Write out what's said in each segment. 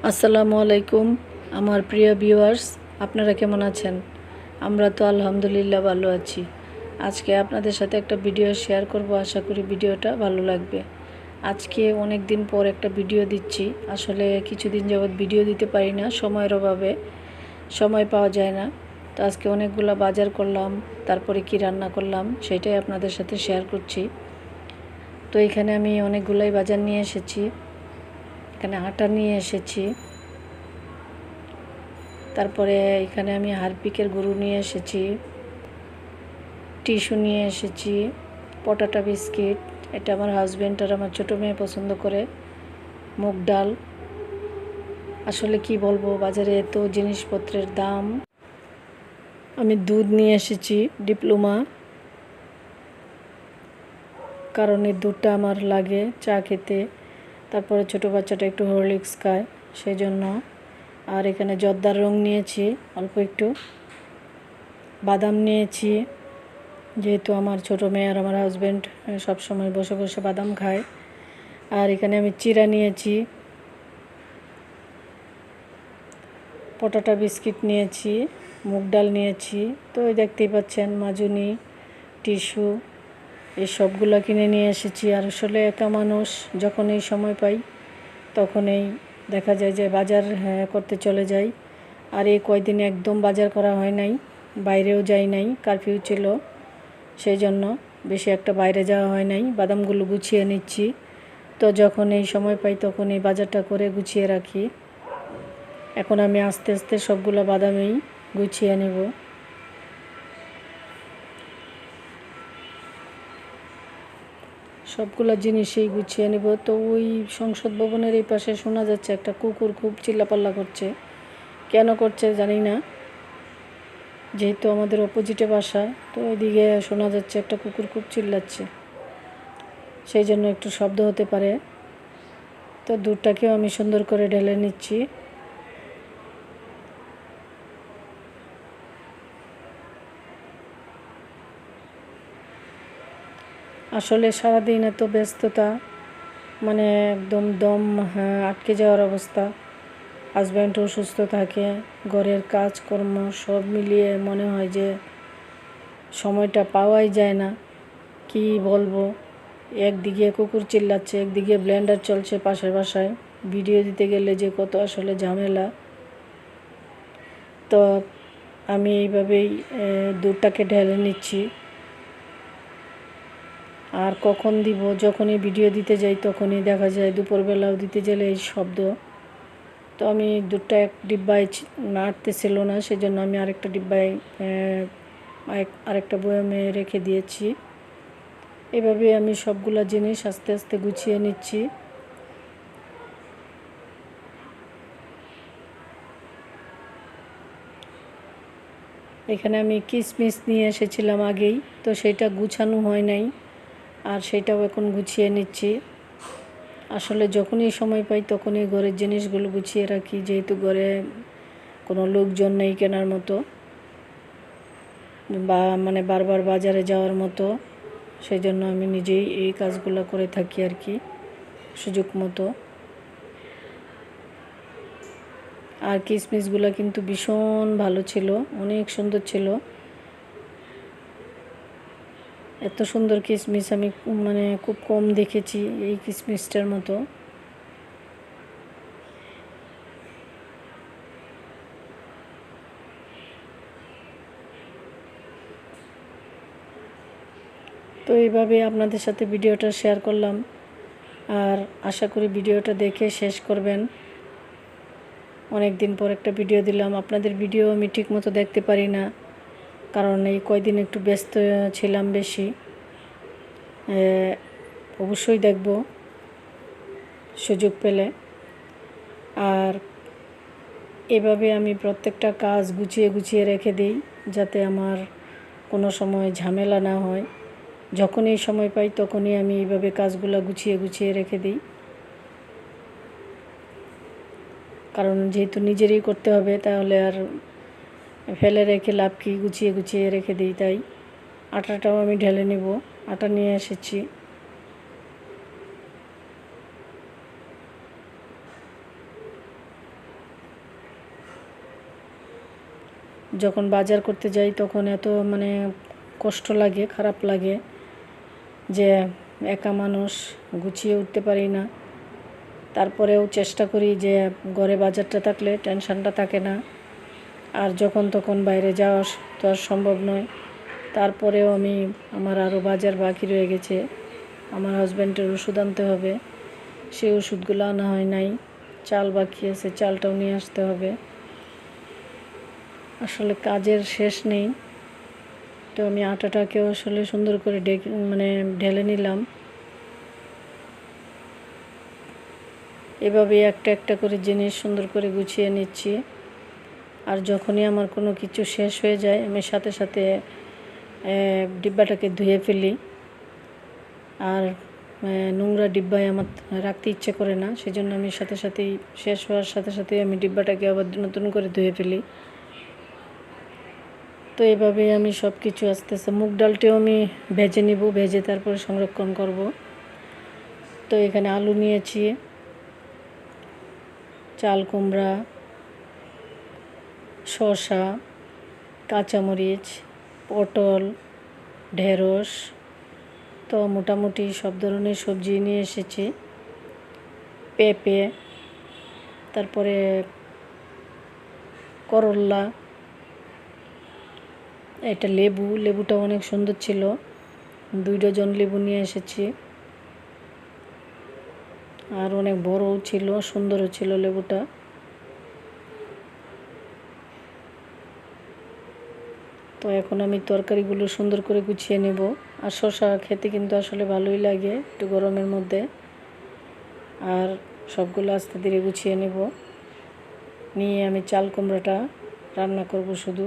আসসালামু আলাইকুম আমার প্রিয় ভিউয়ার্স, আপনারা কেমন আছেন? আমরা তো আলহামদুলিল্লাহ ভালো আছি। আজকে আপনাদের সাথে একটা ভিডিও শেয়ার করব, আশা করি ভিডিওটা ভালো লাগবে। আজকে অনেক দিন পর একটা ভিডিও দিচ্ছি। আসলে কিছুদিন যাবৎ ভিডিও দিতে পারি না, সময়ের অভাবে সময় পাওয়া যায় না। তো আজকে অনেকগুলো বাজার করলাম, তারপরে কি রান্না করলাম সেটাই আপনাদের সাথে শেয়ার করছি। তো এখানে আমি অনেকগুলাই বাজার নিয়ে এসেছি। এখানে আটা নিয়ে এসেছি, তারপরে এখানে আমি হারপিকের গুঁড়ো নিয়ে এসেছি, টিস্যু নিয়ে এসেছি, পটাটা বিস্কিট, এটা আমার হাজব্যান্ড আর আমার ছোটো মেয়ে পছন্দ করে, মুগ ডাল। আসলে কি বলবো, বাজারে এত জিনিসপত্রের দাম। আমি দুধ নিয়ে এসেছি ডিপ্লোমা, কারণ এই দুধটা আমার লাগে চা খেতে। তারপরে ছোটো বাচ্চাটা একটু হরলিক্স খায়, সেই জন্য। আর এখানে জর্দার রং নিয়েছি অল্প একটু, বাদাম নিয়েছি, যেহেতু আমার ছোটো মেয়ে আর আমার হাজব্যান্ড সবসময় বসে বসে বাদাম খায়। আর এখানে আমি চিড়া নিয়েছি, পটাটা বিস্কিট নিয়েছি, মুগ ডাল নিয়েছি। তো এই দেখতেই পাচ্ছেন মাজুনি, টিস্যু, এই সবগুলো কিনে নিয়ে এসেছি। আর আসলে একা মানুষ, যখন এই সময় পাই তখনই দেখা যায় যে বাজার করতে চলে যাই। আর এই কয়দিনে একদম বাজার করা হয় নাই, বাইরেও যাই নাই, কারফিউ ছিল, সেই জন্য বেশি একটা বাইরে যাওয়া হয় নাই। বাদামগুলো গুছিয়ে নিচ্ছি, তো যখন এই সময় পাই তখন এই বাজারটা করে গুছিয়ে রাখি। এখন আমি আস্তে আস্তে সবগুলো বাদামই গুছিয়ে নেব। সবগুলো জিনিসই গুছিয়ে নেব। তো ওই সংসদ ভবনের এই পাশে শোনা যাচ্ছে একটা কুকুর খুব চিল্লাপাল্লা করছে, কেন করছে জানি না, যেহেতু আমাদের অপোজিটে বাসা, তো ওইদিকে শোনা যাচ্ছে একটা কুকুর খুব চিল্লাচ্ছে, সেই জন্য একটু শব্দ হতে পারে। তো দুধটাকেও আমি সুন্দর করে ঢেলে নিচ্ছি। আসলে সারাদিন এত ব্যস্ততা, মানে একদম দম আটকে যাওয়ার অবস্থা। হাজব্যান্ড অসুস্থ থাকে, ঘরের কাজকর্ম সব মিলিয়ে মনে হয় যে সময়টা পাওয়াই যায় না। কি বলবো, একদিকে কুকুর চিল্লাচ্ছে, একদিকে ব্লেন্ডার চলছে পাশের বাসায়, ভিডিও দিতে গেলে যে কত আসলে ঝামেলা। তো আমি এইভাবেই দুধটাকে ঢেলে নিচ্ছি। আর কখন দিব, যখনই ভিডিও দিতে যাই তখনই দেখা যায় দুপুরবেলাও দিতে গেলে এই শব্দ। তো আমি দুধটা এক ডিব্বায় নাড়তেছিল না, সেজন্য আমি আরেকটা ডিব্বায় আরেকটা বয়ামে রেখে দিয়েছি। এভাবে আমি সবগুলা জিনিস আস্তে আস্তে গুছিয়ে নিচ্ছি। এখানে আমি কিশমিশ নিয়ে এসেছিলাম আগেই, তো সেটা গুছানো হয় নাই, আর সেটাও এখন গুছিয়ে নিচ্ছি। আসলে যখনই সময় পাই তখনই ঘরের জিনিসগুলো গুছিয়ে রাখি, যেহেতু ঘরে কোনো লোকজন নেই কেনার মতো, বা মানে বারবার বাজারে যাওয়ার মতো, সেই জন্য আমি নিজেই এই কাজগুলো করে থাকি আর কি, সুযোগ মতো। আর কিশমিশগুলো কিন্তু ভীষণ ভালো ছিল, অনেক সুন্দর ছিল। এত সুন্দর কিশমিশ আমি মানে খুব কম দেখেছি এই কিশমিশটার মতো। তো এইভাবে আপনাদের সাথে ভিডিওটা শেয়ার করলাম, আর আশা করি ভিডিওটা দেখে শেষ করবেন। অনেক দিন পর একটা ভিডিও দিলাম, আপনাদের ভিডিও আমি ঠিক মতো দেখতে পারি না, কারণ এই কয়দিন একটু ব্যস্ত ছিলাম বেশি। অবশ্যই দেখব সুযোগ পেলে। আর এভাবে আমি প্রত্যেকটা কাজ গুছিয়ে গুছিয়ে রেখে দিই, যাতে আমার কোনো সময় ঝামেলা না হয়। যখনই সময় পাই তখনই আমি এইভাবে কাজগুলো গুছিয়ে গুছিয়ে রেখে দিই, কারণ যেহেতু নিজেরই করতে হবে, তাহলে আর ফেলে রেখে লাভ কি, গুছিয়ে গুছিয়ে রেখে দিই। তাই আটাটাও আমি ঢেলে নেব, আটা নিয়ে এসেছি। যখন বাজার করতে যাই তখন এত মানে কষ্ট লাগে, খারাপ লাগে যে একা মানুষ গুছিয়ে উঠতে পারি না। তারপরেও চেষ্টা করি যে ঘরে বাজারটা থাকলে টেনশানটা থাকে না। আর যখন তখন বাইরে যাওয়া তো আর সম্ভব নয়। তারপরেও আমার আরও বাজার বাকি রয়ে গেছে। আমার হাজব্যান্ডের ওষুধ আনতে হবে, সেই ওষুধগুলো আনা হয় নাই। চাল বাকি আছে, চালটাও নিয়ে আসতে হবে। আসলে কাজের শেষ নেই। তো আমি আটাটাকেও আসলে সুন্দর করে ঢেলে নিলাম। এভাবে একটা একটা করে জিনিস সুন্দর করে গুছিয়ে নিচ্ছি। আর যখনই আমার কোনো কিছু শেষ হয়ে যায় আমি সাথে সাথে ডিব্বাটাকে ধুয়ে ফেলি। আর নোংরা ডিব্বায় আমার রাখতে ইচ্ছে করে না, সেজন্য আমি সাথে সাথেই শেষ হওয়ার সাথে সাথেই আমি ডিব্বাটাকে আবার নতুন করে ধুয়ে ফেলি। তো এভাবেই আমি সব কিছু আস্তে আস্তে মুগ ডালটিও আমি ভেজে নিব, ভেজে তারপরে সংরক্ষণ করব। তো এখানে আলু নিয়েছি, চাল কুমড়া, শসা, কাঁচামরিচ, পটল, ঢেঁড়স, তো মোটামুটি সব ধরনের সবজি নিয়ে এসেছি। পেঁপে, তারপরে করল্লা, এটা লেবুটা অনেক সুন্দর ছিল, 2 ডজন লেবু নিয়ে এসেছি। আর অনেক বড়ও ছিল, সুন্দরও ছিল লেবুটা। তো এখন আমি তরকারিগুলো সুন্দর করে গুছিয়ে নেব। আর শসা খেতে কিন্তু আসলে ভালোই লাগে একটু গরমের মধ্যে। আর সবগুলো আস্তে ধীরে গুছিয়ে নেব, নিয়ে আমি চাল কুমড়াটা রান্না করব শুধু,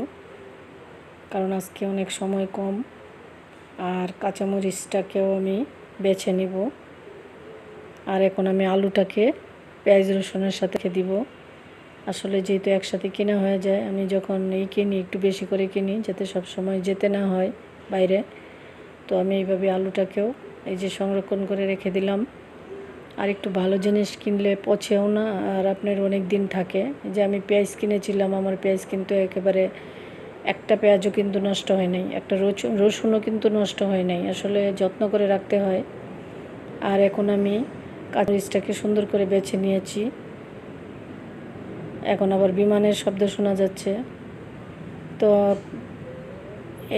কারণ আজকে অনেক সময় কম। আর কাঁচামরিচটাকেও আমি বেছে নিব। আর এখন আমি আলুটাকে পেঁয়াজ রসুনের সাথে দিব। আসলে যেহেতু একসাথে কেনা হয়ে যায়, আমি যখন কিনি একটু বেশি করে কিনি যাতে সব সময় যেতে না হয় বাইরে। তো আমি এইভাবে আলুটাকেও এই যে সংরক্ষণ করে রেখে দিলাম। আর একটু ভালো জিনিস কিনলে পচেও না, আর আপনার অনেক দিন থাকে। যে আমি পেঁয়াজ কিনেছিলাম, আমার পেঁয়াজ কিন্তু একেবারে একটা পেঁয়াজও কিন্তু নষ্ট হয় নাই, একটা রসুনও কিন্তু নষ্ট হয় নাই। আসলে যত্ন করে রাখতে হয়। আর এখন আমি কাঁচামরিচটাকে সুন্দর করে বেছে নিয়েছি। এখন আবার বিমানের শব্দ শোনা যাচ্ছে। তো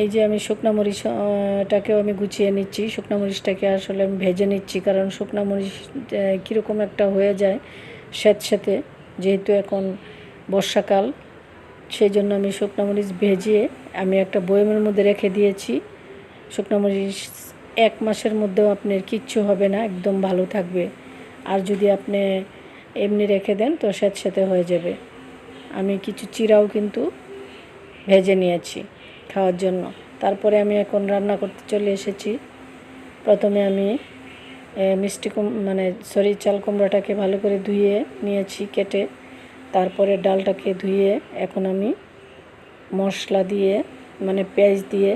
এই যে আমি শুকনা মরিচটাকেও আমি গুছিয়ে নিচ্ছি। শুকনা মরিচটাকে আসলে আমি ভেজে নিচ্ছি, কারণ শুকনা মরিচ কীরকম একটা হয়ে যায় স্যাঁতস্যাঁতে, যেহেতু এখন বর্ষাকাল, সেই জন্য আমি শুকনা মরিচ ভেজে আমি একটা বয়মের মধ্যে রেখে দিয়েছি। শুকনা মরিচ 1 মাসের মধ্যেও আপনার কিচ্ছু হবে না, একদম ভালো থাকবে। আর যদি আপনি এমনি রেখে দেন তো স্যাঁতস্যাঁতে হয়ে যাবে। আমি কিছু চিরাও কিন্তু ভেজে নিয়েছি খাওয়ার জন্য। তারপরে আমি এখন রান্না করতে চলে এসেছি। প্রথমে আমি চাল কুমড়াটাকে ভালো করে ধুয়ে নিয়েছি কেটে। তারপরে ডালটাকে ধুয়ে এখন আমি মশলা দিয়ে পেঁয়াজ দিয়ে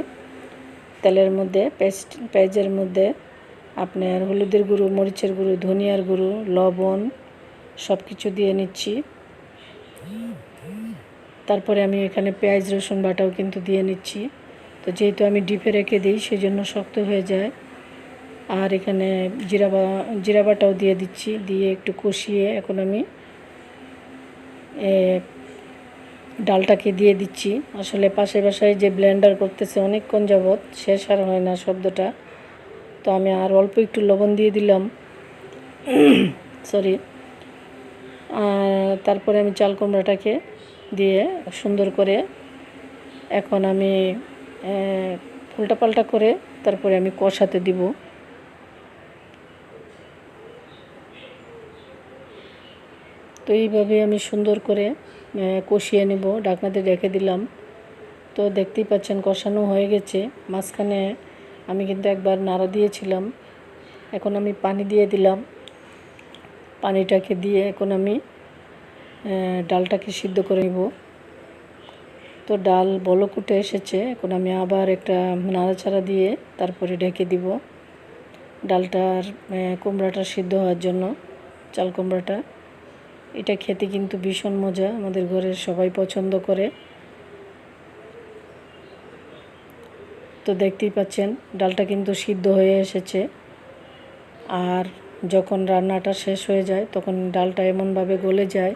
তেলের মধ্যে পেঁয়াজের মধ্যে আপনার হলুদের গুঁড়ো, মরিচের গুঁড়ো, ধনিয়ার গুঁড়ো, লবণ সব কিছু দিয়ে নিচ্ছি। তারপরে আমি এখানে পেঁয়াজ রসুন বাটাও কিন্তু দিয়ে নিচ্ছি। তো যেহেতু আমি ডিপে রেখে দিই সেই জন্য শক্ত হয়ে যায়। আর এখানে জিরা বাটাও দিয়ে দিচ্ছি, দিয়ে একটু কষিয়ে এখন আমি ডালটাকে দিয়ে দিচ্ছি। আসলে পাশের বাসায় যে ব্লেন্ডার করতেছে অনেকক্ষণ যাবৎ, শেষ আর হয় না শব্দটা। তো আমি আর অল্প একটু লবণ দিয়ে দিলাম, সরি। তারপরে আমি চাল কুমড়াটাকে দিয়ে সুন্দর করে এখন আমি উল্টাপাল্টা করে তারপরে আমি কষাতে দিব। তো এইভাবে আমি সুন্দর করে কষিয়ে নেব, ঢাকনাতে রেখে দিলাম। তো দেখতেই পাচ্ছেন কষানো হয়ে গেছে। মাঝখানে আমি কিন্তু একবার নাড়া দিয়েছিলাম। এখন আমি পানি দিয়ে দিলাম। পানিটাকে দিয়ে এখন আমি ডালটাকে সিদ্ধ করে নেব। তো ডাল বলক উঠে এসেছে, এখন আমি আবার একটা নাড়াচাড়া দিয়ে তারপরে ঢেকে দিব ডালটার কুমড়াটা সিদ্ধ হওয়ার জন্য। চাল কুমড়াটা এটা খেতে কিন্তু ভীষণ মজা, আমাদের ঘরের সবাই পছন্দ করে। তো দেখতেই পাচ্ছেন ডালটা কিন্তু সিদ্ধ হয়ে এসেছে। আর যখন রান্নাটা শেষ হয়ে যায় তখন ডালটা এমনভাবে গলে যায়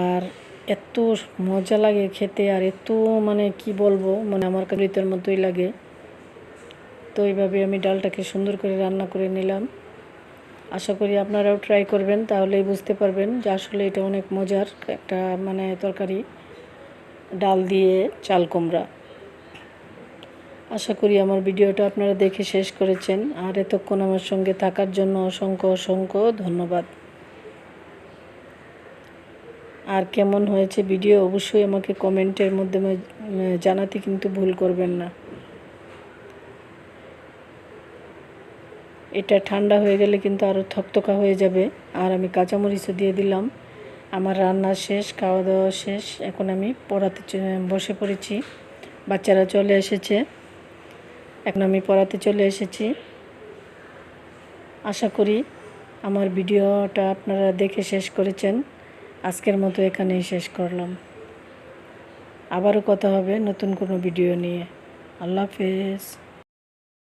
আর এত মজা লাগে খেতে, আর এত মানে কি বলবো, মানে আমার কাছে মতোই লাগে। তো এইভাবে আমি ডালটাকে সুন্দর করে রান্না করে নিলাম। আশা করি আপনারাও ট্রাই করবেন, তাহলেই বুঝতে পারবেন যে আসলে এটা অনেক মজার একটা মানে তরকারি, ডাল দিয়ে চাল কুমড়া। আশা করি আমার ভিডিওটা আপনারা দেখে শেষ করেছেন, আর এতক্ষণ আমার সঙ্গে থাকার জন্য অসংখ্য অসংখ্য ধন্যবাদ। আর কেমন হয়েছে ভিডিও অবশ্যই আমাকে কমেন্টের মাধ্যমে জানাতে কিন্তু ভুল করবেন না। এটা ঠান্ডা হয়ে গেলে কিন্তু আরও থকথকা হয়ে যাবে। আর আমি কাঁচামরিচও দিয়ে দিলাম। আমার রান্না শেষ, খাওয়া দাওয়া শেষ, এখন আমি পড়াতে বসে পড়েছি। বাচ্চারা চলে এসেছে, এখন আমি পড়াতে চলে এসেছি। আশা করি আমার ভিডিওটা আপনারা দেখে শেষ করেছেন। আজকের মতো এখানেই শেষ করলাম। আবারও কথা হবে নতুন কোনো ভিডিও নিয়ে। আল্লাহ হাফেজ।